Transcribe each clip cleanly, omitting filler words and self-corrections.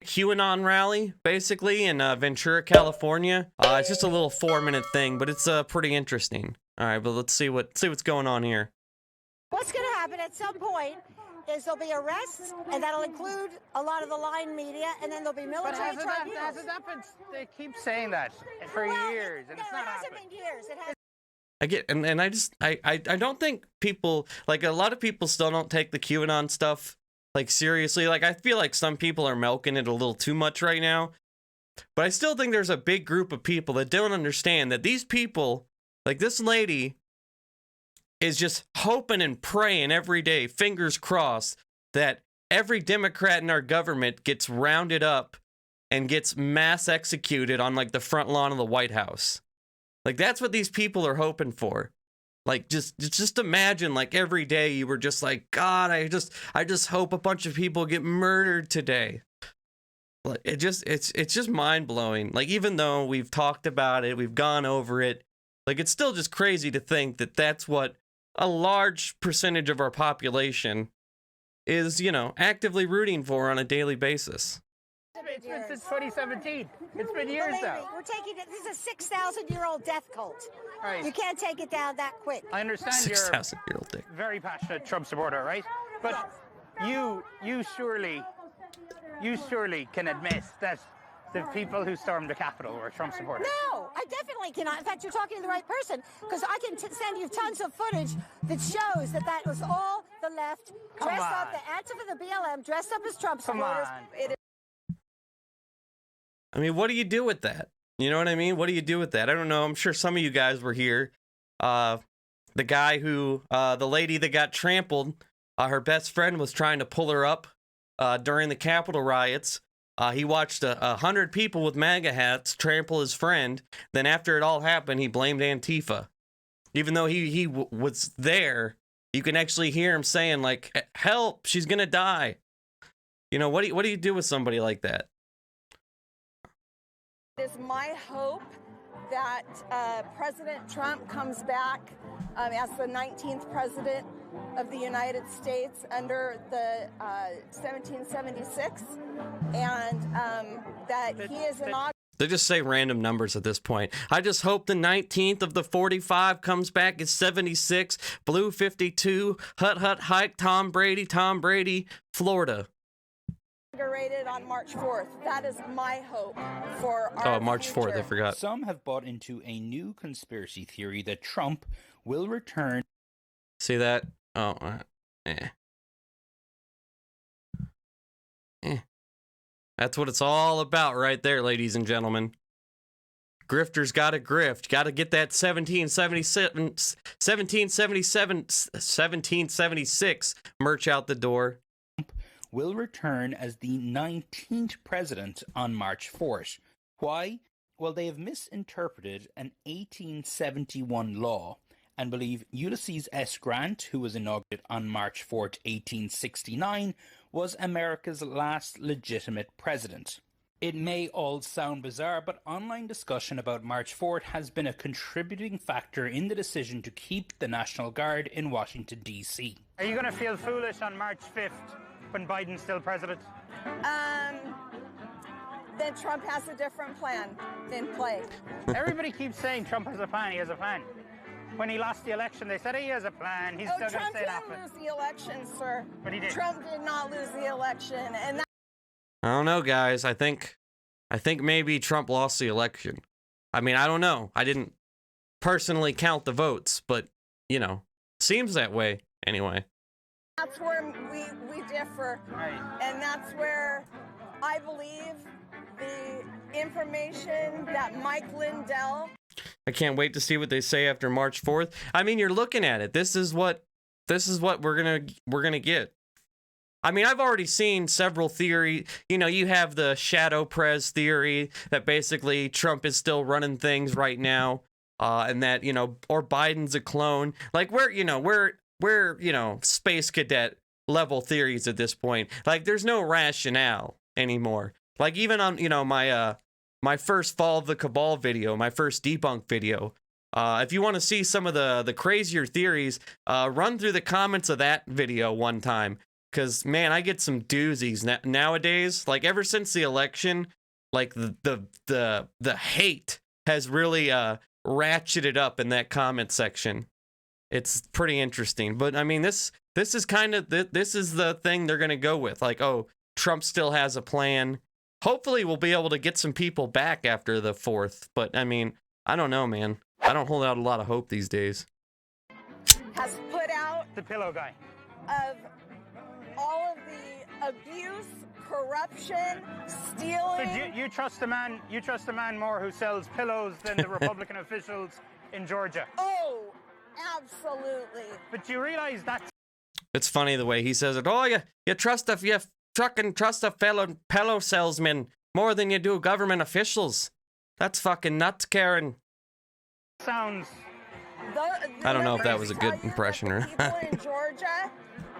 QAnon rally, basically, in Ventura, California. It's just a little 4-minute thing, but it's pretty interesting. All right, but let's see what's going on here. What's going to happen at some point is there'll be arrests, and that'll include a lot of the line media, and then there'll be military tribunals. They keep saying that for years, and it's not happening. It hasn't been years. It has. I get, and I don't think people, like, a lot of people still don't take the QAnon stuff, like, seriously. Like, I feel like some people are milking it a little too much right now, but I still think there's a big group of people that don't understand that these people, like this lady, is just hoping and praying every day, fingers crossed, that every Democrat in our government gets rounded up and gets mass executed on, like, the front lawn of the White House. Like, that's what these people are hoping for. Like, just imagine, like, every day you were just like, God, I just hope a bunch of people get murdered today. Like, it's just mind-blowing. Like, even though we've talked about it, we've gone over it, like, it's still just crazy to think that that's what a large percentage of our population is, you know, actively rooting for on a daily basis. It's been since 2017. It's been years now. We're taking it. This is a 6,000-year-old death cult. Right. You can't take it down that quick. I understand 6,000-year-old dick. Very passionate Trump supporter, right? But you surely can admit that the people who stormed the Capitol were Trump supporters. No, I definitely cannot. In fact, you're talking to the right person, because I can send you tons of footage that shows that was all the left dressed up, the Antifa, the BLM, dressed up as Trump supporters. I mean, what do you do with that? You know what I mean? What do you do with that? I don't know. I'm sure some of you guys were here. The guy who, the lady that got trampled, her best friend was trying to pull her up during the Capitol riots. He watched 100 people with MAGA hats trample his friend. Then after it all happened, he blamed Antifa. Even though he was there, you can actually hear him saying, like, help, she's going to die. You know, what do you do with somebody like that? It is my hope that President Trump comes back as the 19th president of the United States under the 1776, and that he is inaugurated. They just say random numbers at this point. I just hope the 19th of the 45 comes back as 76, blue 52, hut, hike, Tom Brady, Florida. Inaugurated on March 4th. That is my hope for our March 4th, I forgot. Some have bought into a new conspiracy theory that Trump will return. See that? Oh, That's what it's all about right there, ladies and gentlemen. Grifters gotta grift. Gotta get that 1776 merch out the door. Will return as the 19th president on March 4th. Why? Well, they have misinterpreted an 1871 law and believe Ulysses S. Grant, who was inaugurated on March 4th, 1869, was America's last legitimate president. It may all sound bizarre, but online discussion about March 4th has been a contributing factor in the decision to keep the National Guard in Washington, D.C. Are you going to feel foolish on March 5th when Biden's still president? Then Trump has a different plan in play. Everybody keeps saying Trump has a plan, he has a plan. When he lost the election, they said he has a plan. He's still going to stay that. Trump didn't lose the election, sir. But he did. Trump did not lose the election, and I don't know, guys. I think maybe Trump lost the election. I mean, I don't know. I didn't personally count the votes, but, you know, seems that way anyway. that's where we differ. Right. And that's where I believe the information that Mike Lindell... I can't wait to see what they say after March 4th. I mean, you're looking at it. This is what we're gonna get. I mean, I've already seen several theories. You know, you have the shadow press theory that basically Trump is still running things right now, and that, you know, or Biden's a clone. Like, we're space cadet level theories at this point. Like, there's no rationale anymore. Like, even on, you know, my first Fall of the Cabal video, my first debunk video, if you want to see some of the crazier theories, run through the comments of that video one time. because man, I get some doozies nowadays. Like ever since the election, like the hate has really ratcheted up in that comment section. It's pretty interesting. But I mean, this is kind of this is the thing they're gonna go with. Like, oh, Trump still has a plan. Hopefully, we'll be able to get some people back after the 4th. But I mean, I don't know, man. I don't hold out a lot of hope these days. Has put out The pillow guy. of all of the abuse, corruption, So stealing. you trust a man? You trust a man more who sells pillows than the Republican officials in Georgia? Oh, absolutely. But do you realize that's It's funny the way he says it. Oh, you fucking trust a fellow pillow salesman more than you do government officials. That's fucking nuts, Karen. sounds. I don't know if that was a Tell good you impression or that the people in Georgia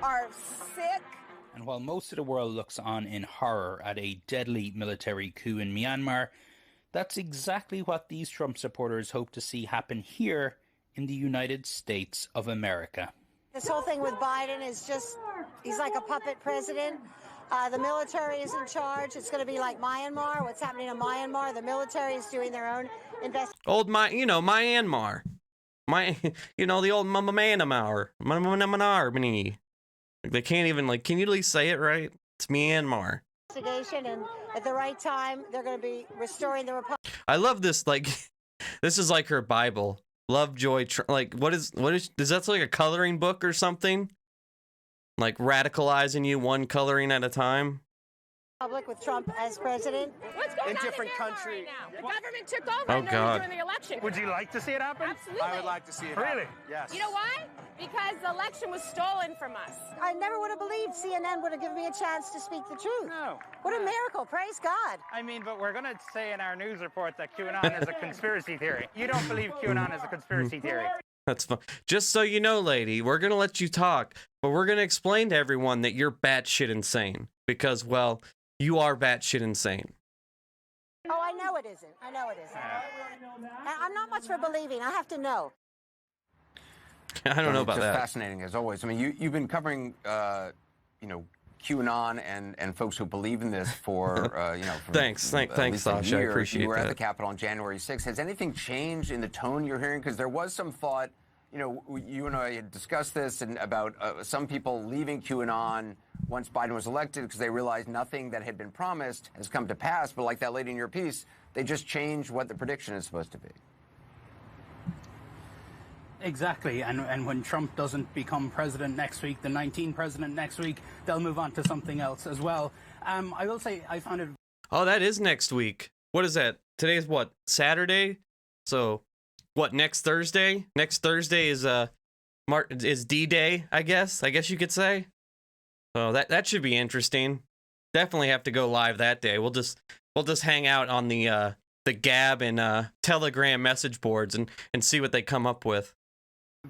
are sick. And while most of the world looks on in horror at a deadly military coup in Myanmar, that's exactly what these Trump supporters hope to see happen here in the United States of America. This whole thing with Biden is just, he's like a puppet president. The military is in charge. It's going to be like Myanmar. What's happening in Myanmar? The military is doing their own investigation. Myanmar. The old Myanmar. They can't even, can you at least say it right? It's Myanmar. And at the right time, they're going to be restoring the republic. I love this, this is like her Bible. Love, joy, what is that like a coloring book or something? Like radicalizing you one coloring at a time? With Trump as president. What's going In on different in Myanmar country. right now? The government took over Oh, and they're God. doing the election. Would you like to see it happen? Absolutely. I would like to see it. Really? happen. Yes. You know why? Because the election was stolen from us. I never would have believed CNN would have given me a chance to speak the truth. No. What a miracle. Praise God. I mean, but we're going to say in our news report that QAnon is a conspiracy theory. You don't believe QAnon is a conspiracy theory. That's fun. Just so you know, lady, we're going to let you talk, but we're going to explain to everyone that you're batshit insane. Because, well, you are batshit insane. Oh, I know it isn't. I know it isn't. I'm not much for believing. I have to know. I don't know about just that. Fascinating as always. I mean, you've been covering, QAnon and folks who believe in this for, for Thanks, at least a Sasha. I year. appreciate You were that. at the Capitol on January 6th. Has anything changed in the tone you're hearing? Because there was some thought, you and I had discussed this and about some people leaving QAnon once Biden was elected because they realized nothing that had been promised has come to pass. But like that lady in your piece, they just changed what the prediction is supposed to be. Exactly, and when Trump doesn't become president next week, the 19th president next week, they'll move on to something else as well. I will say I found it... Oh, that is next week. What is that? Today's what? Saturday? So, what, next Thursday? Next Thursday is D-Day, I guess. I guess you could say. So that should be interesting. Definitely have to go live that day. We'll just hang out on the Gab and Telegram message boards and see what they come up with.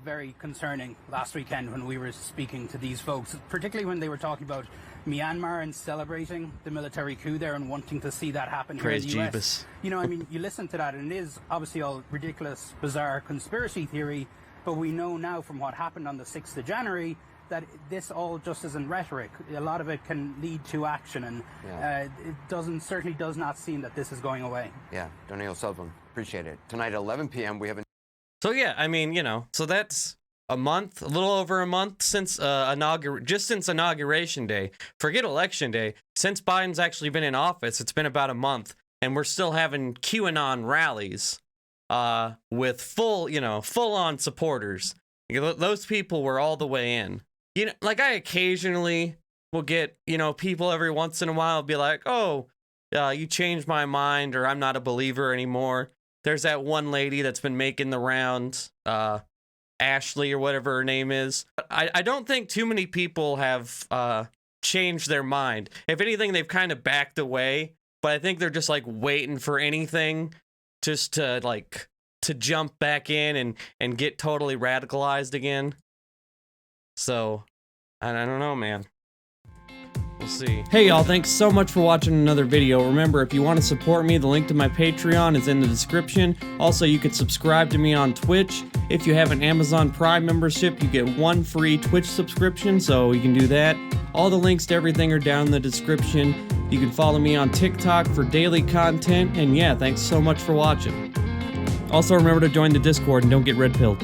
Very concerning last weekend when we were speaking to these folks, particularly when they were talking about Myanmar and celebrating the military coup there and wanting to see that happen here in the US. Jeebus. You listen to that and it is obviously all ridiculous, bizarre conspiracy theory, but we know now from what happened on the 6th of January that this all just isn't rhetoric. A lot of it can lead to action, and it certainly does not seem that this is going away. Yeah, Doniel Sullivan, appreciate it. Tonight at 11 p.m. we have a... So yeah, I mean, so that's a little over a month since since Inauguration Day. Forget Election Day. Since Biden's actually been in office, it's been about a month, and we're still having QAnon rallies with full-on supporters. Those people were all the way in. I occasionally will get, people every once in a while be like, oh, you changed my mind, or I'm not a believer anymore. There's that one lady that's been making the rounds, Ashley or whatever her name is. I don't think too many people have changed their mind. If anything, they've kind of backed away, but I think they're just waiting for anything just to jump back in and get totally radicalized again. So, I don't know, man. We'll see. Hey y'all, thanks so much for watching another video. Remember, if you want to support me, the link to my Patreon is in the description. Also, you could subscribe to me on Twitch. If you have an Amazon Prime membership, you get one free Twitch subscription, so you can do that. All the links to everything are down in the description. You can follow me on TikTok for daily content, and yeah, thanks so much for watching. Also, remember to join the Discord and don't get red-pilled.